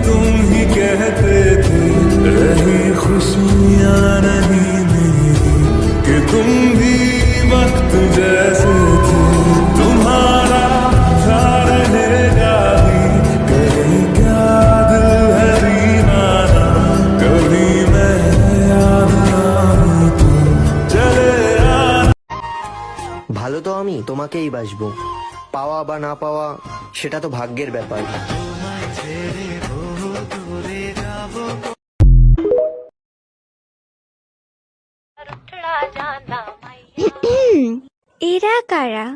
तुम ही कहते थे रही खुशियां नहीं मेरी कि तुम भी वक्त जैसे थे तुम्हारा था रहेगा भी कहीं क्या दिल है दीवाना कभी मैं याद आऊं तो चले आ ভালো তো আমি তোমাকেই বাসবো, পাওয়া বা না পাওয়া সেটা তো ভাগ্যের ব্যাপার। এরা কারা?